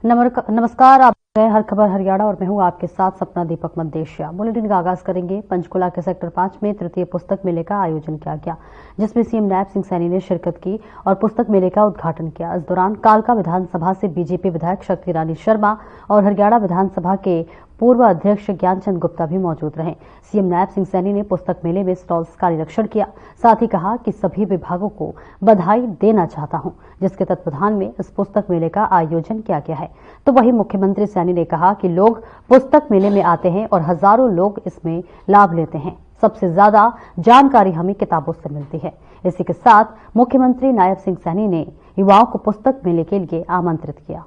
नमस्कार, आप देख रहे हैं हर खबर हरियाणा और मैं हूं आपके साथ सपना दीपक मदेशिया। बुलेटिन का आगाज करेंगे। पंचकुला के सेक्टर 5 में तृतीय पुस्तक मेले का आयोजन किया गया, जिसमें सीएम नायब सिंह सैनी ने शिरकत की और पुस्तक मेले का उद्घाटन किया। इस दौरान कालका विधानसभा से बीजेपी विधायक शक्ति रानी शर्मा और हरियाणा विधानसभा के पूर्व अध्यक्ष ज्ञानचंद गुप्ता भी मौजूद रहे। सीएम नायब सिंह सैनी ने पुस्तक मेले में स्टॉल्स का निरीक्षण किया, साथ ही कहा कि सभी विभागों को बधाई देना चाहता हूं, जिसके तत्वाधान में इस पुस्तक मेले का आयोजन किया गया है। तो वहीं मुख्यमंत्री सैनी ने कहा कि लोग पुस्तक मेले में आते हैं और हजारों लोग इसमें लाभ लेते हैं। सबसे ज्यादा जानकारी हमें किताबों से मिलती है। इसी के साथ मुख्यमंत्री नायब सिंह सैनी ने युवाओं को पुस्तक मेले के लिए आमंत्रित किया।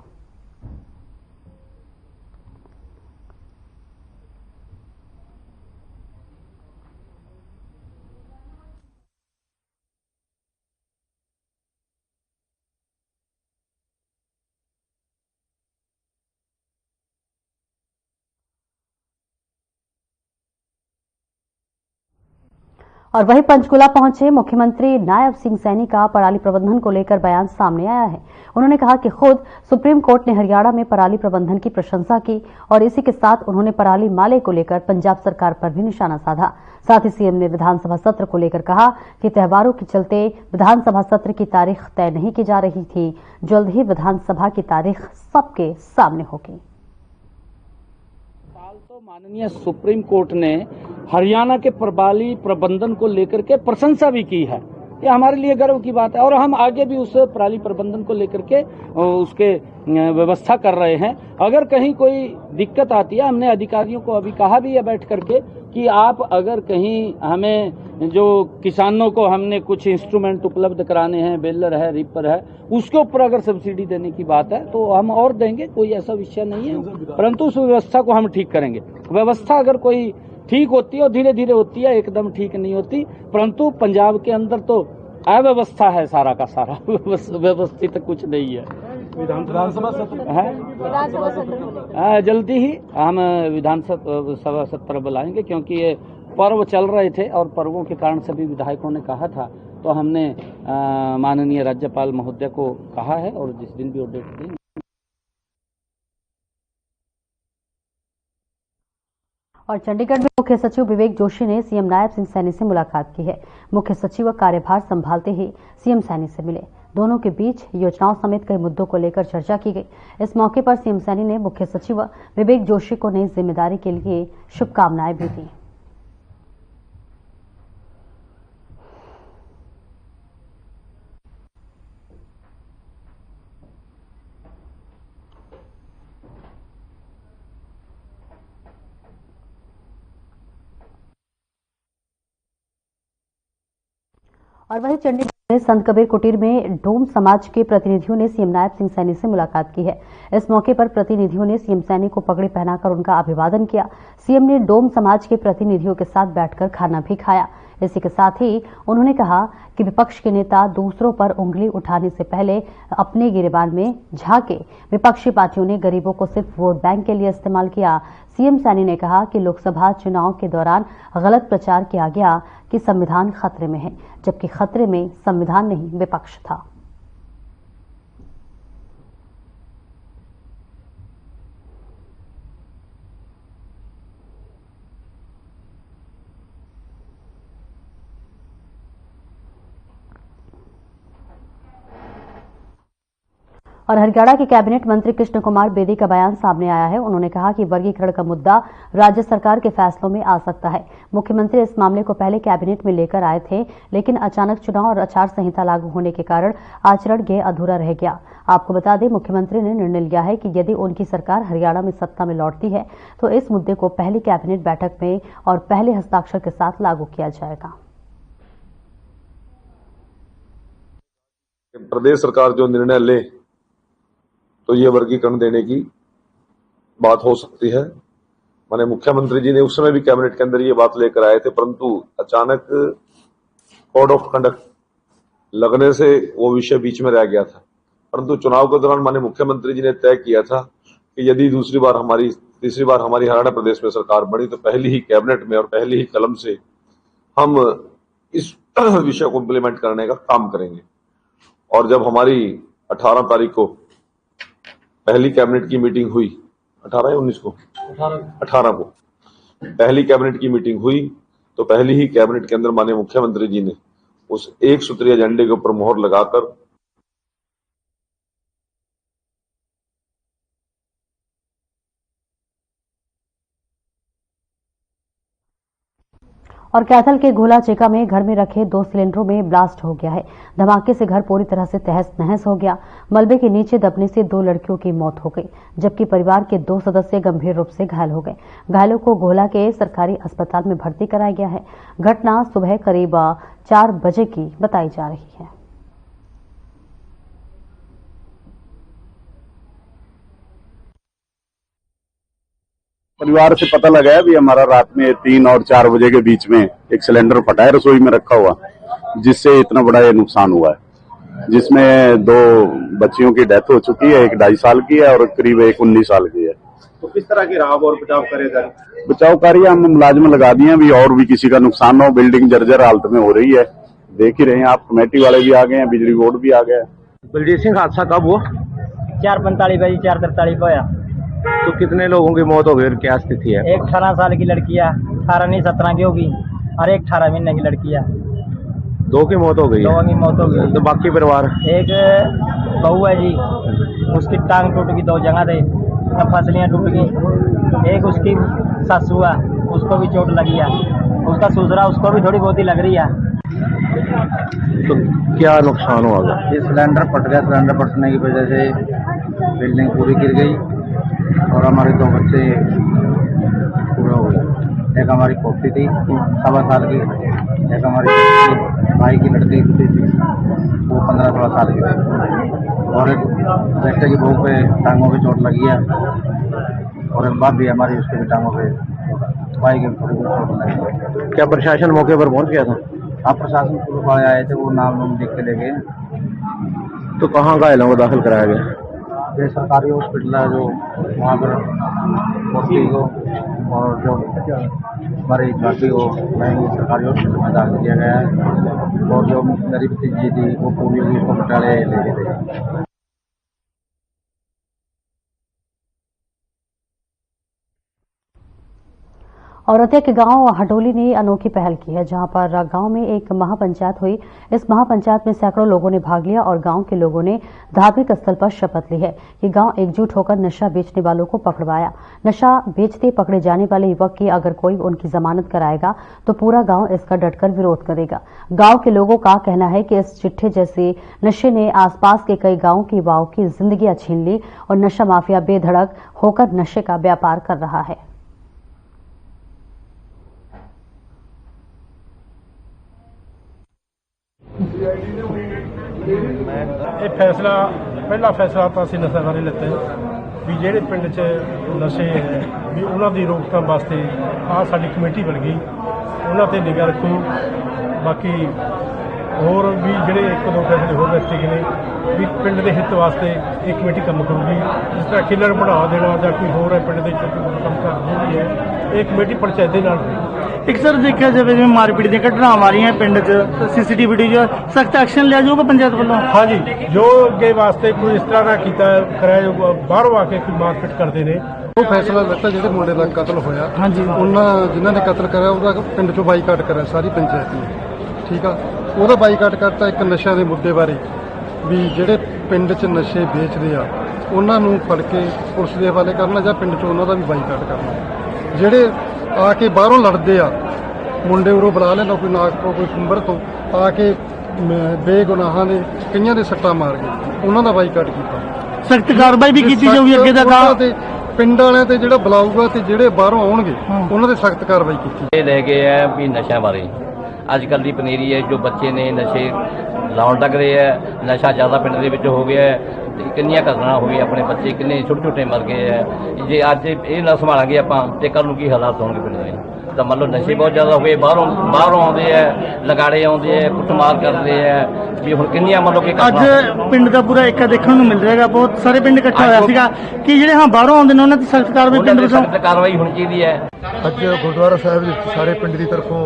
और वहीं पंचकुला पहुंचे मुख्यमंत्री नायब सिंह सैनी का पराली प्रबंधन को लेकर बयान सामने आया है। उन्होंने कहा कि खुद सुप्रीम कोर्ट ने हरियाणा में पराली प्रबंधन की प्रशंसा की और इसी के साथ उन्होंने पराली माले को लेकर पंजाब सरकार पर भी निशाना साधा। साथ ही सीएम ने विधानसभा सत्र को लेकर कहा कि त्योहारों के चलते विधानसभा सत्र की तारीख तय नहीं की जा रही थी, जल्द ही विधानसभा की तारीख सबके सामने होगी। तो माननीय सुप्रीम कोर्ट ने हरियाणा के पराली प्रबंधन को लेकर के प्रशंसा भी की है। ये हमारे लिए गर्व की बात है और हम आगे भी उस पराली प्रबंधन को लेकर के उसके व्यवस्था कर रहे हैं। अगर कहीं कोई दिक्कत आती है, हमने अधिकारियों को अभी कहा भी है बैठ करके कि आप अगर कहीं हमें जो किसानों को हमने कुछ इंस्ट्रूमेंट उपलब्ध कराने हैं, बेलर है, रिपर है, उसके ऊपर अगर सब्सिडी देने की बात है तो हम और देंगे, कोई ऐसा विषय नहीं है, परंतु उस व्यवस्था को हम ठीक करेंगे। व्यवस्था अगर कोई ठीक होती है और धीरे धीरे होती है, एकदम ठीक नहीं होती, परंतु पंजाब के अंदर तो अव्यवस्था है सारा का सारा, व्यवस्थित कुछ नहीं है। विधानसभा सत्र है, जल्दी ही हम विधानसभा सत्र बुलाएंगे, क्योंकि ये पर्व चल रहे थे और पर्वों के कारण सभी विधायकों ने कहा था, तो हमने माननीय राज्यपाल महोदय को कहा है और जिस दिन भी वो डेट दें। और चंडीगढ़ में मुख्य सचिव विवेक जोशी ने सीएम नायब सिंह सैनी से मुलाकात की है। मुख्य सचिव कार्यभार संभालते ही सीएम सैनी से मिले। दोनों के बीच योजनाओं समेत कई मुद्दों को लेकर चर्चा की गई। इस मौके पर सीएम सैनी ने मुख्य सचिव विवेक जोशी को नई जिम्मेदारी के लिए शुभकामनाएं भी दी। और वहीं चंडीगढ़ में संत कबीर कुटीर में डोम समाज के प्रतिनिधियों ने सीएम नायब सिंह सैनी से मुलाकात की है। इस मौके पर प्रतिनिधियों ने सीएम सैनी को पगड़ी पहनाकर उनका अभिवादन किया। सीएम ने डोम समाज के प्रतिनिधियों के साथ बैठकर खाना भी खाया। इसी के साथ ही उन्होंने कहा कि विपक्ष के नेता दूसरों पर उंगली उठाने से पहले अपने गिरेबान में झांके। विपक्षी पार्टियों ने गरीबों को सिर्फ वोट बैंक के लिए इस्तेमाल किया। सीएम सैनी ने कहा कि लोकसभा चुनाव के दौरान गलत प्रचार किया गया कि संविधान खतरे में है, जबकि खतरे में संविधान नहीं विपक्ष था। और हरियाणा के कैबिनेट मंत्री कृष्ण कुमार बेदी का बयान सामने आया है। उन्होंने कहा कि वर्गीकरण का मुद्दा राज्य सरकार के फैसलों में आ सकता है। मुख्यमंत्री इस मामले को पहले कैबिनेट में लेकर आए थे, लेकिन अचानक चुनाव और आचार संहिता लागू होने के कारण आचरण ये अधूरा रह गया। आपको बता दें, मुख्यमंत्री ने निर्णय लिया है कि यदि उनकी सरकार हरियाणा में सत्ता में लौटती है तो इस मुद्दे को पहली कैबिनेट बैठक में और पहले हस्ताक्षर के साथ लागू किया जाएगा। प्रदेश सरकार जो निर्णय ले तो ये वर्गीकरण देने की बात हो सकती है। माने मुख्यमंत्री जी ने उस समय भी कैबिनेट के अंदर ये बात लेकर आए थे, परंतु अचानक कोड ऑफ कंडक्ट लगने से वो विषय बीच में रह गया था। परंतु चुनाव के दौरान माने मुख्यमंत्री जी ने तय किया था कि यदि तीसरी बार हमारी हरियाणा प्रदेश में सरकार बनी तो पहली ही कैबिनेट में और पहली ही कलम से हम इस विषय को इम्प्लीमेंट करने का काम करेंगे। और जब हमारी 18 तारीख को पहली कैबिनेट की मीटिंग हुई 18 या 19 को 18 को पहली कैबिनेट की मीटिंग हुई, तो पहली ही कैबिनेट के अंदर माननीय मुख्यमंत्री जी ने उस एक सूत्रीय एजेंडे के ऊपर मोहर लगाकर और कैथल के गोला चेका में घर में रखे 2 सिलेंडरों में ब्लास्ट हो गया है। धमाके से घर पूरी तरह से तहस नहस हो गया। मलबे के नीचे दबने से 2 लड़कियों की मौत हो गई, जबकि परिवार के 2 सदस्य गंभीर रूप से घायल हो गए। घायलों को गोला के सरकारी अस्पताल में भर्ती कराया गया है। घटना सुबह करीब 4 बजे की बताई जा रही है। परिवार से पता लगा है भी हमारा रात में 3 और 4 बजे के बीच में एक सिलेंडर फटा है रसोई में रखा हुआ, जिससे इतना बड़ा ये नुकसान हुआ है, जिसमें 2 बच्चियों की डेथ हो चुकी है, एक 2.5 साल की है और करीब एक 19 साल की है। तो किस तरह की राहत और बचाव करेगा? बचाव कार्य हम मुलाजिम लगा दिए अभी, और भी किसी का नुकसान न हो। बिल्डिंग जर्जर हालत में हो रही है, देख ही रहे हैं आप। कमेटी वाले भी आ गए हैं, बिजली बोर्ड भी आ गया है। बलजीत सिंह, हादसा कब हुआ? 4:45 बजे 4:43 को आया। तो कितने लोगों की मौत हो गई और क्या स्थिति है? एक 18 साल की लड़की है, 18 नहीं 17 की होगी, और एक 18 महीने की लड़की है। 2 की मौत हो गई? 2 की मौत हो गई। तो बाकी परिवार? एक बहू है जी, उसकी टांग टूट गई 2 जगह से, फसलियाँ टूट गई। एक उसकी सासू है, उसको भी चोट लगी है। उसका ससुरा, उसको भी थोड़ी बहुत ही लग रही है। तो क्या नुकसान हुआ? ये सिलेंडर फट गया। सिलेंडर फटने की वजह से बिल्डिंग पूरी गिर गई और हमारे 2 बच्चे पूरा हो गए। एक हमारी पोती थी 7 साल की, एक हमारी भाई की लड़की थी वो 15-16 साल की थी, और एक बेटे की बहू पे टांगों पे चोट लगी है, और एक बाप भी हमारी उसके भी टांगों पे, भाई के थोड़ी बहुत चोट लगी। क्या प्रशासन मौके पर पहुंच गया था? आप प्रशासन पुलिस वाले आए थे, वो नाम लिख के ले गए। तो कहाँ घायलों को दाखिल कराया गया? ये सरकारी हॉस्पिटल है जो वहाँ पर पोती को और जो हमारी भाभी को वहीं सरकारी हॉस्पिटल में दाखिल किया गया है, और जो मेरी भतीजी थी वो पोलियो की उसको बटाले ले गए थे। औरतिया के गांव हटोली ने अनोखी पहल की है, जहां पर गांव में एक महापंचायत हुई। इस महापंचायत में सैकड़ों लोगों ने भाग लिया और गांव के लोगों ने धार्मिक स्थल पर शपथ ली है कि गांव एकजुट होकर नशा बेचने वालों को पकड़वाया। नशा बेचते पकड़े जाने वाले युवक की अगर कोई उनकी जमानत कराएगा तो पूरा गांव इसका डटकर विरोध करेगा। गांव के लोगों का कहना है कि इस चिट्ठे जैसे नशे ने आसपास के कई गांवों की युवाओं की जिंदगियां छीन ली और नशा माफिया बेधड़क होकर नशे का व्यापार कर रहा है। ਇਹ ਫੈਸਲਾ ਪਹਿਲਾ ਫੈਸਲਾ ਤਾਂ ਅਸੀਂ ਨਸ਼ਾ ਬਾਰੇ ਲਿੱਤਾ ਵੀ ਜਿਹੜੇ ਪਿੰਡ 'ਚ ਨਸ਼ੇ ਹੈ ਵੀ ਉਹਨਾਂ ਦੀ ਰੋਕਥਾਮ ਵਾਸਤੇ ਆਹ ਸਾਡੀ ਕਮੇਟੀ ਬਣ ਗਈ, ਉਹਨਾਂ ਤੇ ਨਿਗਾਹ ਰੱਖੋ। ਬਾਕੀ ਹੋਰ ਵੀ ਜਿਹੜੇ 1-2 ਫੈਸਲੇ ਹੋਰ ਦਿੱਤੇ ਗਏ ਨੇ ਵੀ ਪਿੰਡ ਦੇ ਹਿੱਤ ਵਾਸਤੇ ਇਹ ਕਮੇਟੀ ਕੰਮ ਕਰੂਗੀ। ਜਿਸ ਤਰ੍ਹਾਂ ਖੇਲਣ ਬਣਾ ਦੇਣਾ ਜਾਂ ਕੋਈ ਹੋਰ ਹੈ ਪਿੰਡ ਦੇ ਕੰਮ ਕਰਦੀ ਹੈ, ਇਹ ਕਮੇਟੀ ਪੰਚਾਇਤ ਦੇ ਨਾਲ। एक सर देखा जाए जिवें मारपीट दी घटना आ रही हैं पिंड च, सीसीटीवी जो सख्त एक्शन लिया जाऊगा पंचायत वालों? हाँ जी, जो अगे वास्ते कोई इस तरह का किया कराया जाऊगा, बाहरों आके कोई मारपीट करते हैं। ਉਹ ਫੈਸਲਾ ਲਿੱਤਾ ਜਿਹੜੇ ਮੁੰਡੇ ਦਾ ਕਤਲ ਹੋਇਆ, ਹਾਂਜੀ, ਉਹਨਾਂ ਜਿਨ੍ਹਾਂ ਨੇ ਕਤਲ ਕਰਿਆ ਉਹਦਾ ਪਿੰਡ ਚੋਂ ਬਾਈਕਾਟ ਕਰਿਆ ਸਾਰੀ ਪੰਚਾਇਤ ਨੇ। ਠੀਕ ਆ, ਉਹਦਾ ਬਾਈਕਾਟ ਕਰਤਾ। ਇੱਕ ਨਸ਼ਿਆਂ ਦੇ ਮੁੱਦੇ ਬਾਰੇ ਵੀ ਜਿਹੜੇ ਪਿੰਡ 'ਚ ਨਸ਼ੇ ਵੇਚਦੇ ਆ ਉਹਨਾਂ ਨੂੰ ਫੜ ਕੇ ਪੁਲਿਸ ਦੇ ਹਵਾਲੇ ਕਰਨਾ ਜਾਂ ਪਿੰਡ 'ਚ ਉਹਨਾਂ ਦਾ ਵੀ ਬਾਈਕਾਟ ਕਰਨਾ। ਜਿਹੜੇ ਆ ਕੇ ਬਾਹਰੋਂ ਲੜਦੇ ਆ ਮੁੰਡੇ ਉਰੋਂ ਬੁਲਾ ਲੈਣਾ, ਕੋਈ ਨਾਗਪੁਰ ਕੋਈ ਕੁੰਬਰ ਤੋਂ ਆ ਕੇ ਬੇਗੁਨਾਹਾਂ ਦੇ ਕਈਆਂ ਦੇ ਸੱਟਾਂ ਮਾਰ ਗਏ, ਉਹਨਾਂ ਦਾ ਬਾਈਕਾਟ ਕੀਤਾ। सख्त कार्रवाई भी की जाऊगी अगे तक। ਪਿੰਡ ਵਾਲਿਆਂ ਤੇ ਜਿਹੜਾ ਬੁਲਾਊਗਾ ਤੇ ਜਿਹੜੇ ਬਾਹਰੋਂ ਆਉਣਗੇ ਉਹਨਾਂ ਦੇ ਸਖਤ ਕਾਰਵਾਈ ਕੀਤੀ। ਇਹ ਲੈ ਕੇ ਹੈ ਵੀ ਨਸ਼ਿਆਂ ਬਾਰੇ ਅੱਜ ਕੱਲ੍ਹ ਦੀ ਪਨੀਰੀ ਹੈ, ਜੋ ਬੱਚੇ ਨੇ ਨਸ਼ੇ ਲਾਉਣ ਲੱਗ ਰਹੇ ਹੈ, ਨਸ਼ਾ ਜ਼ਿਆਦਾ ਪਿੰਡ ਦੇ ਵਿੱਚ ਹੋ ਗਿਆ ਹੈ। ਕਿੰਨੀਆਂ ਘਟਨਾ ਹੋਈ, ਆਪਣੇ ਬੱਚੇ ਕਿੰਨੇ ਛੋਟੇ ਛੋਟੇ ਮਰ ਗਏ ਹੈ। ਜੇ ਅੱਜ ਇਹ ਨਾ ਸੰਭਾਲਾਂਗੇ ਆਪਾਂ ਤੇ ਕੱਲ੍ਹ ਨੂੰ ਕੀ ਹਾਲਾਤ ਹੋਣਗੇ ਪਿੰਡ ਦੇ। ਤਾਂ ਮੰਨ ਲਓ ਨਸ਼ੇ ਬਹੁਤ ਜ਼ਿਆਦਾ ਹੋ ਗਏ, ਬਾਹਰੋਂ ਆਉਂਦੇ ਹੈ, ਲਗਾੜੇ ਆਉਂਦੇ ਹੈ, ਕੁੱਟਮਾਰ ਕਰਦੇ ਹੈ। ਵੀ ਹੁਣ ਕਿੰਨੀਆਂ ਮੰਨ ਲਓ ਕਿ ਅੱਜ ਪਿੰਡ ਦਾ ਪੂਰਾ ਏਕਾ ਦੇਖਣ ਨੂੰ ਮਿਲ ਰਿਹਾ, ਬਹੁਤ ਸਾਰੇ ਪਿੰਡ ਇਕੱਠਾ ਹੋਇਆ ਸੀਗਾ ਕਿ ਜਿਹੜੇ ਹਾਂ ਬਾਹਰੋਂ ਆਉਂਦੇ ਨੇ ਉਹਨਾਂ ਦੀ ਸਖਤ ਕਾਰਵਾਈ ਪਿੰਡ ਵਿੱਚ ਕਾਰਵਾਈ ਹੋਣੀ ਚਾਹੀਦੀ ਹੈ। ਅੱਜ ਗੁਰਦੁਆਰਾ ਸਾਹਿਬ ਵਿੱਚ ਸਾਰੇ ਪਿੰਡ ਦੀ ਤਰਫੋਂ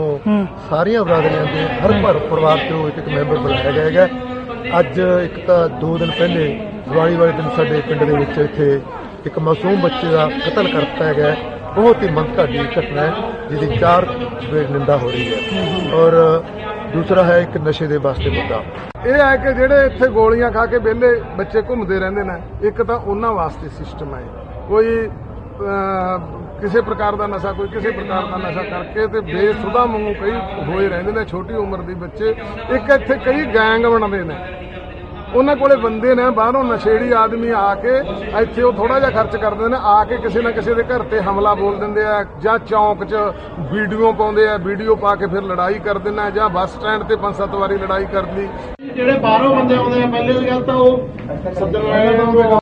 ਸਾਰੀਆਂ ਬਰਾਦਰੀਆਂ ਦੇ ਹਰ ਪਰਿਵਾਰ ਤੋਂ ਇੱਕ ਮੈਂਬਰ ਬੁਲਾਇਆ ਗਿਆ ਹੈਗਾ। ਅੱਜ ਇੱਕ ਤਾਂ 2 ਦਿਨ ਪਹਿਲੇ दिवाली वाले दिन साडे पिंड दे विच इत्थे एक मासूम बच्चे का कतल कर दिता गया है। बहुत ही मंदभागी घटना है जिसकी 4 चपेट निंदा हो रही है। और दूसरा है एक नशे के वास्ते मुद्दा यह है कि ਜਿਹੜੇ ਇੱਥੇ ਗੋਲੀਆਂ ਖਾ ਕੇ ਵਿਹਲੇ ਬੱਚੇ ਘੁੰਮਦੇ ਰਹਿੰਦੇ ਨੇ, ਇੱਕ ਤਾਂ ਉਹਨਾਂ ਵਾਸਤੇ ਸਿਸਟਮ ਹੈ ਕੋਈ ਕਿਸੇ ਪ੍ਰਕਾਰ ਦਾ ਨਸ਼ਾ ਕੋਈ ਕਿਸੇ ਪ੍ਰਕਾਰ ਦਾ ਨਸ਼ਾ ਕਰਕੇ ਤੇ ਬੇਸੁਦਾ ਵਾਂਗੂ ਕਈ ਹੋਏ ਰਹਿੰਦੇ ਨੇ ਛੋਟੀ ਉਮਰ ਦੇ ਬੱਚੇ। ਇੱਕ ਇੱਥੇ ਕਈ ਗੈਂਗ ਬਣਦੇ ਨੇ, ਉਹਨਾਂ ਕੋਲੇ ਬੰਦੇ ਨੇ ਬਾਹਰੋਂ ਨਸ਼ੇੜੀ ਆਦਮੀ ਆ ਕੇ ਇੱਥੇ ਉਹ ਥੋੜਾ ਜਿਹਾ ਖਰਚ ਕਰਦੇ ਨੇ, ਆ ਕੇ ਕਿਸੇ ਨਾ ਕਿਸੇ ਦੇ ਘਰ ਤੇ ਹਮਲਾ ਬੋਲ ਦਿੰਦੇ ਆ ਜਾਂ ਚੌਂਕ 'ਚ ਵੀਡੀਓ ਪਾਉਂਦੇ ਆ, ਵੀਡੀਓ ਪਾ ਕੇ ਫਿਰ ਲੜਾਈ ਕਰ ਦਿੰਦਾ ਜਾਂ ਬੱਸ ਸਟੈਂਡ ਤੇ 5-7 ਵਾਰੀ ਲੜਾਈ ਕਰ ਲਈ। ਜਿਹੜੇ ਬਾਹਰੋਂ ਬੰਦੇ ਆਉਂਦੇ ਆ ਪਹਿਲੇ ਦੀ ਗੱਲ ਤਾਂ ਉਹ ਸੱਦਣ ਵਾਲੇ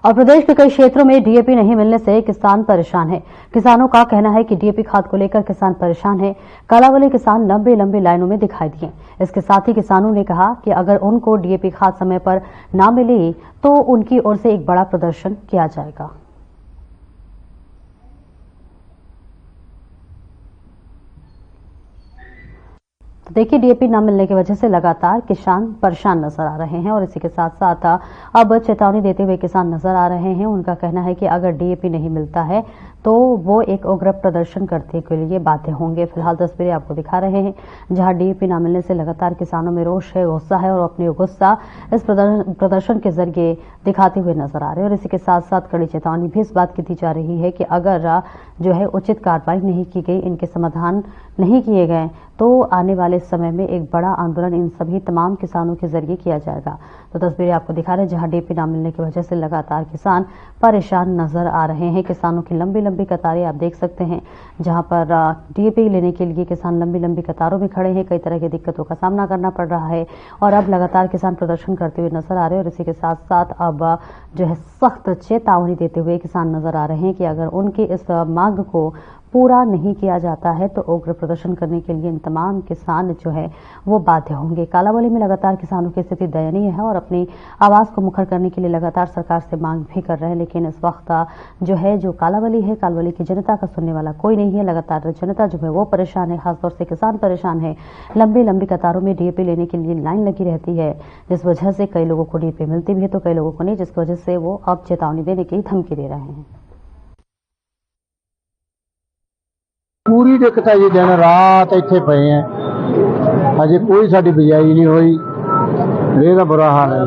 और प्रदेश के कई क्षेत्रों में डीएपी नहीं मिलने से किसान परेशान है। किसानों का कहना है कि डीएपी खाद को लेकर किसान परेशान है। कालावली किसान लंबी लंबी लाइनों में दिखाई दिए। इसके साथ ही किसानों ने कहा कि अगर उनको डीएपी खाद समय पर न मिली तो उनकी ओर से एक बड़ा प्रदर्शन किया जाएगा। तो देखिए, डीएपी न मिलने की वजह से लगातार किसान परेशान नजर आ रहे हैं और इसी के साथ साथ अब चेतावनी देते हुए किसान नजर आ रहे हैं। उनका कहना है कि अगर डीएपी नहीं मिलता है तो वो एक उग्र प्रदर्शन करने के लिए बाध्य होंगे। फिलहाल तस्वीरें आपको दिखा रहे हैं जहां डीएपी न मिलने से लगातार किसानों में रोष है, गुस्सा है और अपनी गुस्सा इस प्रदर्शन के जरिए दिखाते हुए नजर आ रहे हैं। और इसी के साथ साथ कड़ी चेतावनी भी इस बात की दी जा रही है कि अगर जो है उचित कार्रवाई नहीं की गई, इनके समाधान नहीं किए गए तो आने वाले समय में एक बड़ा आंदोलन इन सभी तमाम किसानों के जरिए किया जाएगा। तो तस्वीरें आपको दिखा रहे हैं जहां डीएपी न मिलने की वजह से लगातार किसान परेशान नजर आ रहे हैं। किसानों की लंबी लंबी कतारें आप देख सकते हैं जहां पर डीएपी लेने के लिए किसान लंबी लंबी कतारों में खड़े हैं। कई तरह की दिक्कतों का सामना करना पड़ रहा है और अब लगातार किसान प्रदर्शन करते हुए नजर आ रहे हैं। और इसी के साथ साथ अब जो है सख्त चेतावनी देते हुए किसान नजर आ रहे हैं कि अगर उनकी इस मांग को पूरा नहीं किया जाता है तो उग्र प्रदर्शन करने के लिए इन तमाम किसान जो है वो बाध्य होंगे। कालावली में लगातार किसानों की स्थिति दयनीय है और अपनी आवाज को मुखर करने के लिए लगातार सरकार से मांग भी कर रहे हैं, लेकिन इस वक्त जो है जो कालावली है, कालावली की जनता का सुनने वाला कोई नहीं है। लगातार जनता जो है वो परेशान है, खासतौर से किसान परेशान है। लंबी लंबी कतारों में डीएपी लेने के लिए लाइन लगी रहती है, जिस वजह से कई लोगों को डीएपी मिलती भी है तो कई लोगों को नहीं, जिसकी वजह से वो अब चेतावनी देने की धमकी दे रहे हैं। पूरी दिक्कत है जी, दिन रात इत्थे पे हैं, अजे कोई साडी बिजाई नहीं हुई, रे का बुरा हाल है।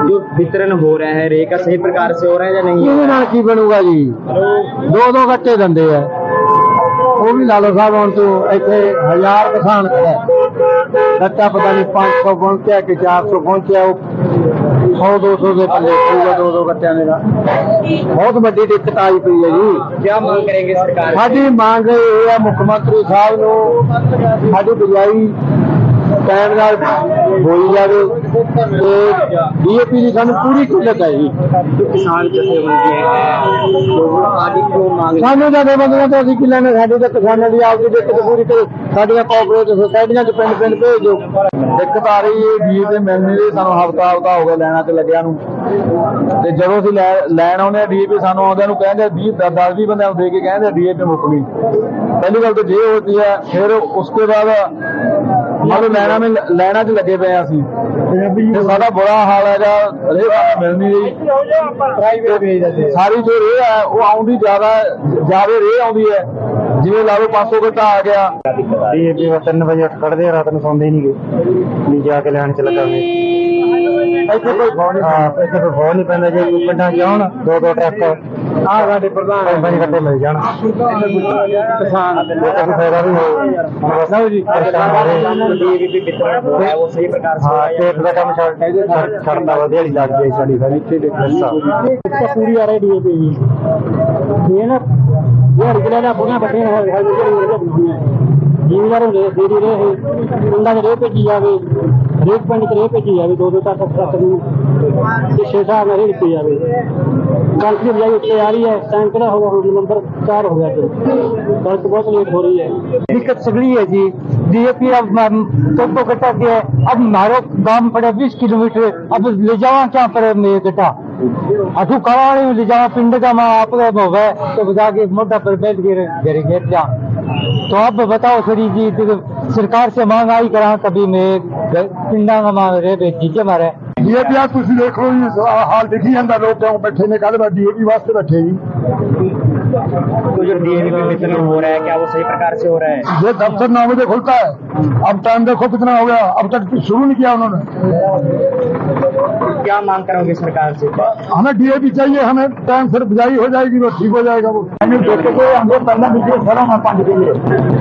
जो वितरण हो रहा है रे का सही प्रकार से हो रहा है या नहीं? ਇਹਦੇ ਨਾਲ ਕੀ ਬਣੂਗਾ ਜੀ? ਦੋ ਗੱਟੇ ਦਿੰਦੇ ਆ, ਉਹ ਵੀ ਲਾਲੋ ਸਾਹਿਬ ਹੁਣ ਤੋਂ ਇੱਥੇ 1000 ਕਿਸਾਨ ਖੜਾ, ਗੱਟਾ ਪਤਾ ਨਹੀਂ 500 ਪਹੁੰਚਿਆ ਕਿ 400 ਪਹੁੰਚਿਆ, ਉਹ 100-200 ਦੇ ਪੱਲੇ ਪੂਰਾ 2 ਗੱਟਿਆਂ ਦੇ ਦਾ ਬਹੁਤ ਵੱਡੀ ਦਿੱਕਤ ਆਈ ਪਈ ਹੈ ਜੀ। क्या मांग करेंगे सरकार? ਸਾਡੀ ਮੰਗ ਇਹ ਹੈ ਮੁੱਖ ਮੰਤਰੀ ਸਾਹਿਬ ਨੂੰ ਸਾਡੀ ਬਿਜਾਈ टाइम नाल हो जाए तो डीएपी की सानू पूरी किल्लत है जी। किसान सानू जथेबंदियां तो असीं की लैणे, साडी तो किसानां दी आपदी दिक्कत पूरी करो, साडियां कोऑपरेटिव सोसाइटियां च पिंड पिंड भेजो। दिक्कत आ रही है डीएपी मिल नहीं रही, सानू हफ्ता हो गया लैना ते लग्या नूं, ते जदों असीं लैण आउंदे डीएपी सानू आउंदिਆਂ ਨੂੰ ਕਹਿੰਦੇ 10-20 ਬੰਦਿਆਂ ਨੂੰ ਦੇ ਕੇ ਕਹਿੰਦੇ डीएपी मुक गई। पहली गल तो ये होती है, फिर उसके बाद हम लैना च लगे पे असीं, साडा बुरा हाल है, रे मिल नहीं रही। सारी जो रे है वो आउंदी ज्यादा रे आउंदी है, जिवें ला लो 500 घट्टा आ गया। डीएपी 3 बजे उठ खड़दे, रात ਨੂੰ ਸੌਂਦੇ ਨਹੀਂ ਗਏ, ਨੀਚੇ ਆ ਕੇ ਲੈਣ ਚ ਲੱਗਾ। ਇੱਥੇ ਕੋਈ ਫੋਨ ਨਹੀਂ ਪੈਂਦਾ, ਜੇ ਪਿੰਡਾਂ ਚ ਆਉਣ 2-2 ਟਰੱਕ ਆ ਸਾਡੇ ਪ੍ਰਧਾਨ ਬੰਦ ਕੱਟੇ ਮਿਲ ਜਾਣ, ਕਿਸਾਨ ਲੋਕਾਂ ਨੂੰ ਫਾਇਦਾ ਵੀ ਹੋ। ਬਸਾਓ ਜੀ ਪਰੇਸ਼ਾਨ ਆ ਰਹੇ, डीएपी वितरण हो रहा है वो सही प्रकार से खेत का काम छड़ता हुआ दिहाड़ी लग गई साड़ी सारी पूरी आ रही डीएपी जी। ये ना दिहाड़ी के लिए बुना बटे जिम्मेदार देरी रहे पिंडा च रेह भेजी जाए, हरेक पिंड च रेह भेजी जाए, 2-2 ट्रक 6-7 रेह दिती जाए। कणक की बिजाई उत्ते आ रही है, सैंकड़ा होगा, नंबर 4 हो गया, कणक बहुत लेट हो रही है। दिक्कत सगड़ी है जी, डीएपी अब तो कटा गया है, अब हमारे गांव पड़े 20 किलोमीटर, अब ले जावा क्या पर मैं कटा अठू करा ले जावा पिंड का माँ आप हो तो बजा के मोटा पर बैठ के घर घेर जा तो आप बताओ सरी जी, सरकार से महंगाई करा कभी में पिंडा का मांग रहे बेची के मारे डीएपी आप तुम देख लो जी, हाल देखी जाता लोग क्यों बैठे ने कल डीएपी वास्ते बैठे जी। तो जो डीएपी वितरण हो रहा है क्या वो सही प्रकार से हो रहा है? ये दफ्तर 9 बजे खुलता है, अब टाइम देखो कितना हो गया, अब तक शुरू नहीं किया उन्होंने। क्या मांग करोगे सरकार से? हमें डीएपी चाहिए, हमें टाइम से बिजाई हो जाएगी तो ठीक हो जाएगा वो। मैंने देखे थे हमको पहले नीचे सरों में 5 किलो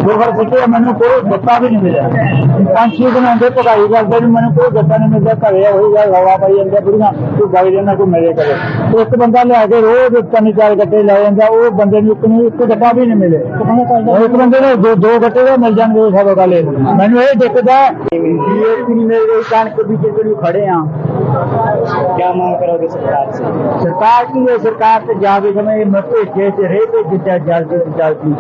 2 बार सीखे, मैंने कोई गत्ता भी नहीं मिला। 5-6 दिन अंदर पकाई करते मैंने कोई गत्ता नहीं मिलता, करे हो जाए हवा पाई अंदर बुढ़िया तो गाई देना को मेरे करे। तो एक बंदा ले आके रोज 3-4 गट्टे ले जाता, वो बंदे ने उसको गत्ता भी नहीं मिले। एक बंदे ने 2 गट्टे मिल जाएंगे सब का ले। मैंने ये देखा कणक भी खड़े हैं। क्या मांग करोगे सरकार से? सरकार की है, सरकार से जावे समय मत जैसे रहे थे जल्दी से जल्दी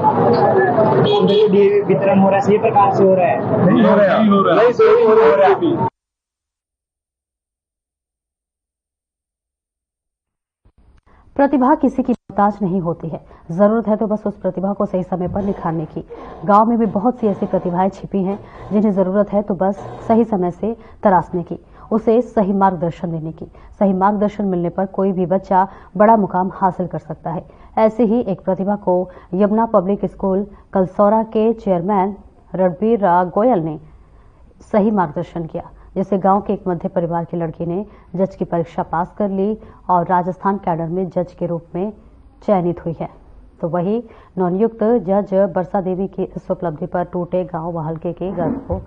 डीएपी वितरण हो रहा है सही प्रकार से हो रहा है? नहीं हो रहा, नहीं सही हो रहा है। प्रतिभा किसी की मोहताज नहीं होती है, जरूरत है तो बस उस प्रतिभा को सही समय पर निखारने की। गांव में भी बहुत सी ऐसी प्रतिभाएं छिपी हैं जिन्हें जरूरत है तो बस सही समय से तराशने की, उसे सही मार्गदर्शन देने की। सही मार्गदर्शन मिलने पर कोई भी बच्चा बड़ा मुकाम हासिल कर सकता है। ऐसी ही एक प्रतिभा को यमुना पब्लिक स्कूल कलसौरा के चेयरमैन रणबीर गोयल ने सही मार्गदर्शन किया, जिससे गांव के एक मध्य परिवार की लड़की ने जज की परीक्षा पास कर ली और राजस्थान कैडर में जज के रूप में चयनित हुई है। तो वही नवनियुक्त जज बरसा देवी की इस उपलब्धि पर टूटे गांव व हल्के के गर्व को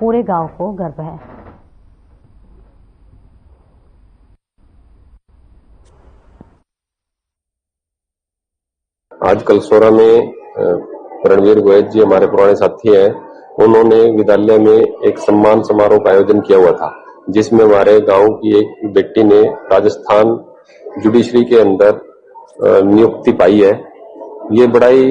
पूरे गांव को गर्व है। आज कलसौरा में रणवीर गोयल जी हमारे पुराने साथी हैं, उन्होंने विद्यालय में एक सम्मान समारोह का आयोजन किया हुआ था, जिसमें हमारे गांव की एक बेटी ने राजस्थान जुडिशरी के अंदर नियुक्ति पाई है। ये बड़ा ही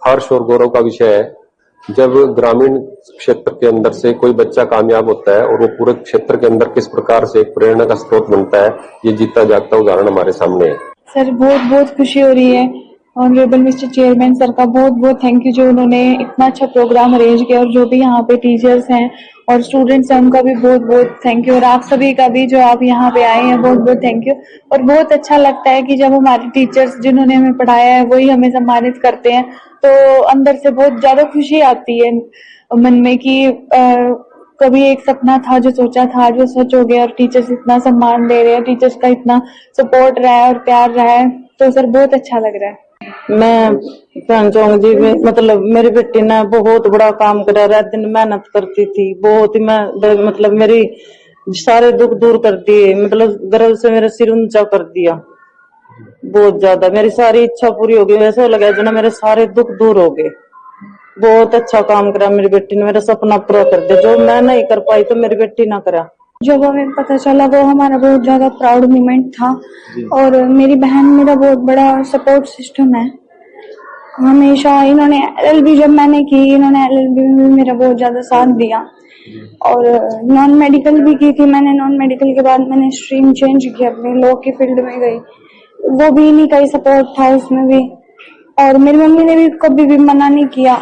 हर्ष और गौरव का विषय है। जब ग्रामीण क्षेत्र के अंदर से कोई बच्चा कामयाब होता है और वो पूरे क्षेत्र के अंदर किस प्रकार से एक प्रेरणा का स्रोत बनता है, ये जीता जागता उदाहरण हमारे सामने है। सर बहुत बहुत खुशी हो रही है। ऑनरेबल मिस्टर चेयरमैन सर का बहुत बहुत थैंक यू, जो उन्होंने इतना अच्छा प्रोग्राम अरेंज किया, और जो भी यहाँ पे टीचर्स हैं और स्टूडेंट्स हैं उनका भी बहुत बहुत थैंक यू, और आप सभी का भी जो आप यहाँ पे आए हैं बहुत बहुत थैंक यू। और बहुत अच्छा लगता है कि जब हमारे टीचर्स जिन्होंने हमें पढ़ाया है वही हमें सम्मानित करते हैं, तो अंदर से बहुत ज्यादा खुशी आती है मन में कि कभी एक सपना था जो सोचा था जो सच हो गया, और टीचर्स इतना सम्मान दे रहे हैं, टीचर्स का इतना सपोर्ट रहा है और प्यार रहा है, तो सर बहुत अच्छा लग रहा है। मैं कहना चाहूंगी जी, मतलब मेरी बेटी ने बहुत बड़ा काम करा, रात दिन मेहनत करती थी बहुत ही। मैं मतलब मेरी सारे दुख दूर कर दिए, मतलब गर्व से मेरा सिर ऊंचा कर दिया बहुत ज्यादा। मेरी सारी इच्छा पूरी हो गई, वैसा लगा जो ना मेरे सारे दुख दूर हो गए। बहुत अच्छा काम करा मेरी बेटी ने, मेरा सपना पूरा कर दिया। जो मैं नहीं कर पाई तो मेरी बेटी ना करा। जब हमें पता चला वो हमारा बहुत ज्यादा प्राउड मोमेंट था, और मेरी बहन मेरा बहुत बड़ा सपोर्ट सिस्टम है। हमेशा इन्होंने एलएलबी जब मैंने की, इन्होंने एलएलबी में मेरा बहुत ज्यादा साथ दिया, और नॉन मेडिकल भी की थी मैंने। नॉन मेडिकल के बाद मैंने स्ट्रीम चेंज की, अपनी लॉ की फील्ड में गई, वो भी इन्हीं का ही सपोर्ट था उसमें भी। और मेरी मम्मी ने भी कभी भी मना नहीं किया,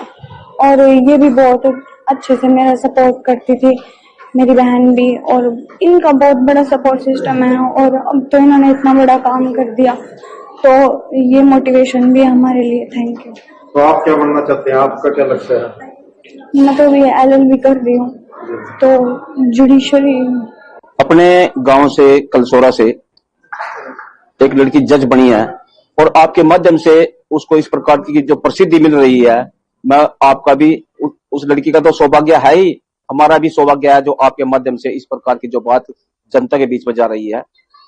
और ये भी बहुत अच्छे से मेरा सपोर्ट करती थी, मेरी बहन भी। और इनका बहुत बड़ा सपोर्ट सिस्टम है, और अब तो इन्होंने इतना बड़ा काम कर दिया, तो ये मोटिवेशन भी है हमारे लिए। Thank you. तो आप क्या बनना चाहते हैं, आपका क्या लक्ष्य है? मैं तो ये एलएलबी कर रही हूँ, तो जुडिशरी। अपने गांव से कलसौरा से एक लड़की जज बनी है, और आपके माध्यम से उसको इस प्रकार की जो प्रसिद्धि मिल रही है, मैं आपका भी उस लड़की का तो सौभाग्य है ही, हमारा भी सौभाग्य है जो आपके माध्यम से इस प्रकार की जो बात जनता के बीच में जा रही है।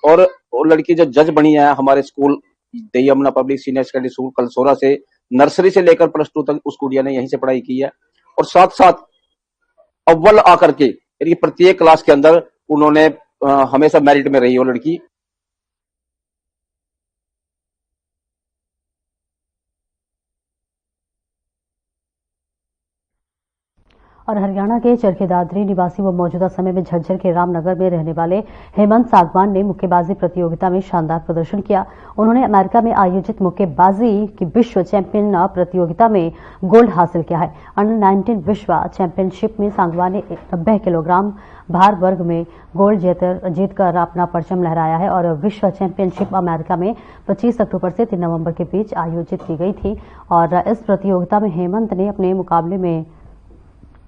और वो लड़की जो जज बनी है हमारे school Yamuna public senior secondary school Kalsaura से, नर्सरी से लेकर +2 तक उस गुड़िया ने यहीं से पढ़ाई की है, और साथ साथ अव्वल आकर के यानी प्रत्येक क्लास के अंदर उन्होंने हमेशा मेरिट में रही वो लड़की। और हरियाणा के चरखी दादरी निवासी व मौजूदा समय में झज्जर के रामनगर में रहने वाले हेमंत सागवान ने मुक्केबाजी प्रतियोगिता में शानदार प्रदर्शन किया। उन्होंने अमेरिका में आयोजित मुक्केबाजी की विश्व चैंपियन प्रतियोगिता में गोल्ड हासिल किया है। अंडर 19 विश्व चैंपियनशिप में सागवान ने 90 किलोग्राम भार वर्ग में गोल्ड जीतकर अपना परचम लहराया है और विश्व चैंपियनशिप अमेरिका में 25 अक्टूबर से 3 नवंबर के बीच आयोजित की गई थी। और इस प्रतियोगिता में हेमंत ने अपने मुकाबले में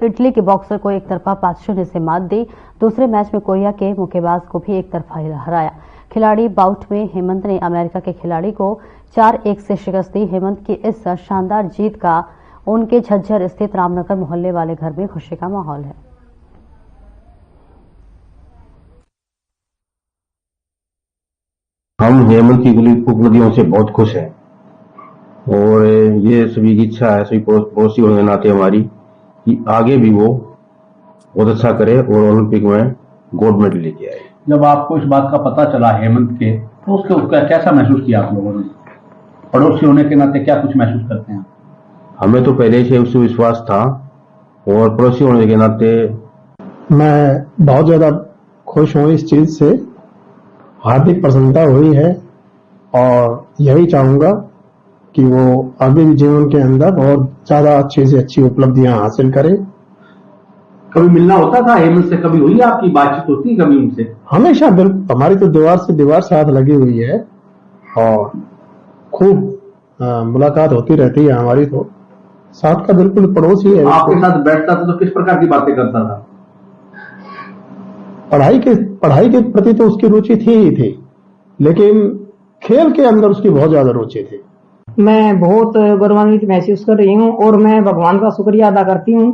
इटली के बॉक्सर को एक तरफा 5-0 से मात दी। दूसरे मैच में कोरिया के मुक्केबाज को भी एक तरफा हराया। खिलाड़ी बाउट में हेमंत ने अमेरिका के खिलाड़ी को 4-1 से शिकस्त दी। हेमंत की इस शानदार जीत का उनके झज्जर स्थित रामनगर मोहल्ले वाले घर में खुशी का माहौल है। हम हेमंत की उपलब्धियों से बहुत खुश हैं और ये सभी की इच्छा है, सभी पड़ोसी होने के नाते हमारी, कि आगे भी वो बहुत अच्छा करे और ओलंपिक में गोल्ड मेडल लेके आए। जब आपको इस बात का पता चला हेमंत के, तो उसका कैसा महसूस किया आप लोगों ने? पड़ोसी होने के नाते क्या कुछ महसूस करते हैं? हमें तो पहले से उससे विश्वास था और पड़ोसी होने के नाते मैं बहुत ज्यादा खुश हूँ इस चीज से। हार्दिक प्रसन्नता हुई है और यही चाहूंगा कि वो आगे भी जीवन के अंदर और ज्यादा अच्छी से अच्छी उपलब्धियां हासिल करे। कभी मिलना होता था हेमंत से? कभी हुई आपकी बातचीत होती कभी उनसे? हमेशा हमारी तो दीवार से दीवार साथ लगी हुई है और खूब मुलाकात होती रहती है हमारी। तो साथ का बिल्कुल पड़ोसी है। आपके साथ बैठता था तो किस प्रकार की बातें करता था? पढ़ाई के प्रति तो उसकी रुचि थी ही थी, लेकिन खेल के अंदर उसकी बहुत ज्यादा रुचि थी। मैं बहुत गौरवान्वित महसूस कर रही हूँ और मैं भगवान का शुक्रिया अदा करती हूँ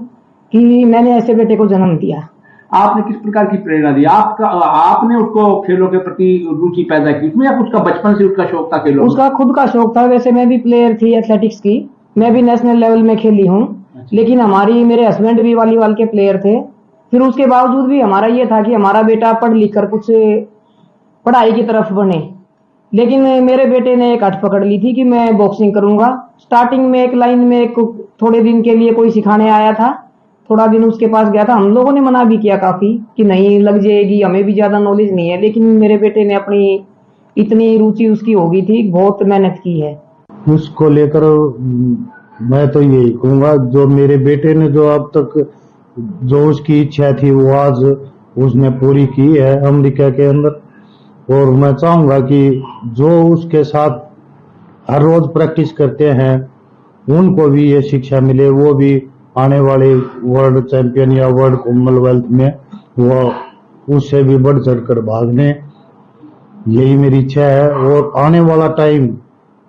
कि मैंने ऐसे बेटे को जन्म दिया। आपने किस प्रकार की प्रेरणा दी? आपने उसको खेलों के प्रति रुचि पैदा की उसमें, या उसका बचपन से उसका शौक था खेलों? उसका खुद का शौक था। वैसे मैं भी प्लेयर थी एथलेटिक्स की, मैं भी नेशनल लेवल में खेली हूँ। लेकिन मेरे हस्बैंड भी वॉलीबॉल के प्लेयर थे। फिर उसके बावजूद भी हमारा ये था कि हमारा बेटा पढ़ लिख कर कुछ पढ़ाई की तरफ बढ़े। लेकिन मेरे बेटे ने एक हट पकड़ ली थी कि मैं बॉक्सिंग करूंगा। स्टार्टिंग में एक लाइन में थोड़े दिन के लिए कोई सिखाने आया था, थोड़ा दिन उसके पास गया था। हम लोगों ने मना भी किया काफी कि नहीं लग जाएगी, हमें भी ज्यादा नॉलेज नहीं है। लेकिन मेरे बेटे ने अपनी इतनी रुचि उसकी हो गई थी, बहुत मेहनत की है। उसको लेकर मैं तो यही कहूंगा, जो मेरे बेटे ने जो अब तक जो उसकी इच्छा थी वो आज उसने पूरी की है अमेरिका के अंदर। और मैं चाहूंगा कि जो उसके साथ हर रोज प्रैक्टिस करते हैं उनको भी ये शिक्षा मिले, वो भी आने वाले वर्ल्ड चैंपियन या वर्ल्ड कॉमनवेल्थ में वो उससे भी बढ़ चढ़कर भाग लें। यही मेरी इच्छा है। और आने वाला टाइम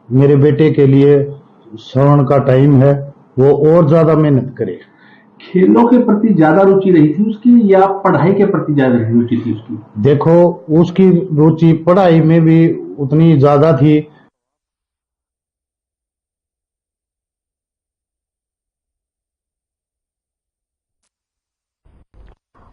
मेरे बेटे के लिए स्वर्ण का टाइम है, वो और ज्यादा मेहनत करे। खेलों के प्रति ज्यादा रुचि रही थी उसकी या पढ़ाई के प्रति ज्यादा रुचि थी उसकी? देखो, उसकी रुचि पढ़ाई में भी उतनी ज्यादा थी।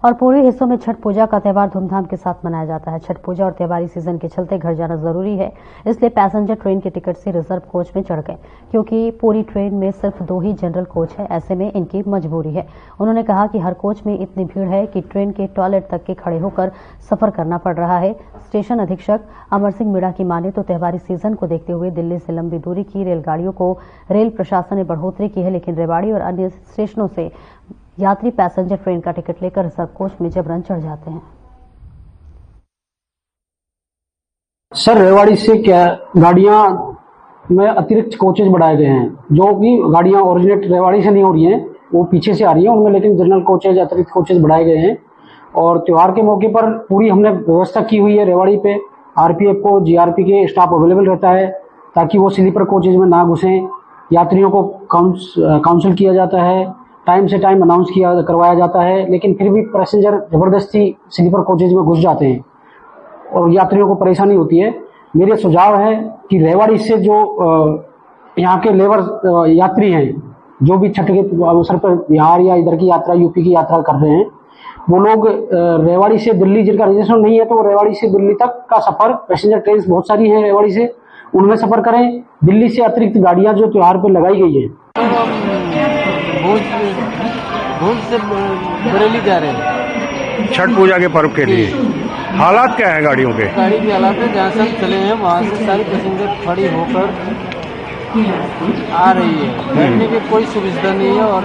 और पूर्वी हिस्सों में छठ पूजा का त्यौहार धूमधाम के साथ मनाया जाता है। छठ पूजा और त्योहारी सीजन के चलते घर जाना जरूरी है, इसलिए पैसेंजर ट्रेन के टिकट से रिजर्व कोच में चढ़ गए, क्योंकि पूरी ट्रेन में सिर्फ 2 ही जनरल कोच है। ऐसे में इनकी मजबूरी है। उन्होंने कहा कि हर कोच में इतनी भीड़ है कि ट्रेन के टॉयलेट तक के खड़े होकर सफर करना पड़ रहा है। स्टेशन अधीक्षक अमर सिंह मीणा की माने तो त्योहारी सीजन को देखते हुए दिल्ली से लंबी दूरी की रेलगाड़ियों को रेल प्रशासन ने बढ़ोतरी की है, लेकिन रेवाड़ी और अन्य स्टेशनों से यात्री पैसेंजर ट्रेन का टिकट लेकर रिजर्व कोच में जबरन चढ़ जाते हैं। सर, रेवाड़ी से क्या गाड़ियां में अतिरिक्त कोचेज बढ़ाए गए हैं, जो कि गाड़ियां ओरिजिनेट रेवाड़ी से नहीं हो रही हैं, वो पीछे से आ रही हैं उनमें, लेकिन जनरल कोचेज अतिरिक्त कोचेज बढ़ाए गए हैं। और त्योहार के मौके पर पूरी हमने व्यवस्था की हुई है। रेवाड़ी पे आरपीएफ को जीआरपी के स्टाफ अवेलेबल रहता है ताकि वो स्लीपर कोचेज में ना घुसें। यात्रियों को काउंसिल किया जाता है, टाइम से टाइम अनाउंस करवाया जाता है, लेकिन फिर भी पैसेंजर जबरदस्ती स्लीपर कोचेज में घुस जाते हैं और यात्रियों को परेशानी होती है। मेरे सुझाव है कि रेवाड़ी से जो यहाँ के लेबर यात्री हैं, जो भी छठ के अवसर पर बिहार या इधर की यात्रा, यूपी की यात्रा कर रहे हैं, वो लोग रेवाड़ी से दिल्ली, जिनका रजिस्ट्रेशन नहीं है, तो रेवाड़ी से दिल्ली तक का सफर, पैसेंजर ट्रेन बहुत सारी हैं रेवाड़ी से, उनमें सफर करें। दिल्ली से अतिरिक्त गाड़ियां जो त्योहार पर लगाई गई है, भूल से बरेली जा रहे हैं छठ पूजा के पर्व के लिए। हालात क्या है गाड़ियों के? गाड़ी की हालात है, जहाँ से हम चले हैं वहाँ से सारी पैसेंजर खड़ी होकर आ रही है। बैठने की कोई सुविधा नहीं है और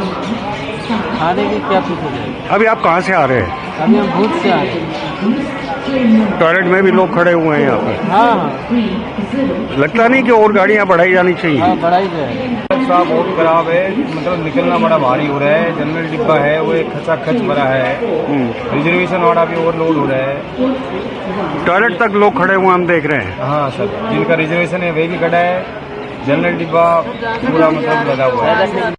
खाने की क्या पूछा जाए। अभी आप कहाँ से आ रहे हैं? अभी हम भूल से आ रहे हैं। टॉयलेट में भी लोग खड़े हुए हैं यहाँ पर। हाँ, लगता नहीं कि और गाड़ियाँ बढ़ाई जानी चाहिए? हाँ, बढ़ाई जाए। साहब बहुत खराब है, मतलब निकलना बड़ा भारी हो रहा है। जनरल डिब्बा है वो एक खचाखच भरा है, रिजर्वेशन वाला भी ओवरलोड हो रहा है। टॉयलेट तक लोग खड़े हुए हम देख रहे हैं। हाँ सर, जिनका रिजर्वेशन है वे भी खड़ा है, जनरल डिब्बा पूरा मतलब लगा हुआ है।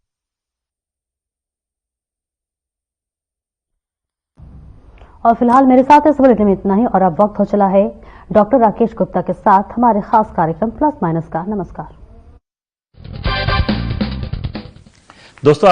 और फिलहाल मेरे साथ इस बुलेटिन में इतना ही और अब वक्त हो चला है डॉक्टर राकेश गुप्ता के साथ हमारे खास कार्यक्रम प्लस माइनस का। नमस्कार दोस्तों।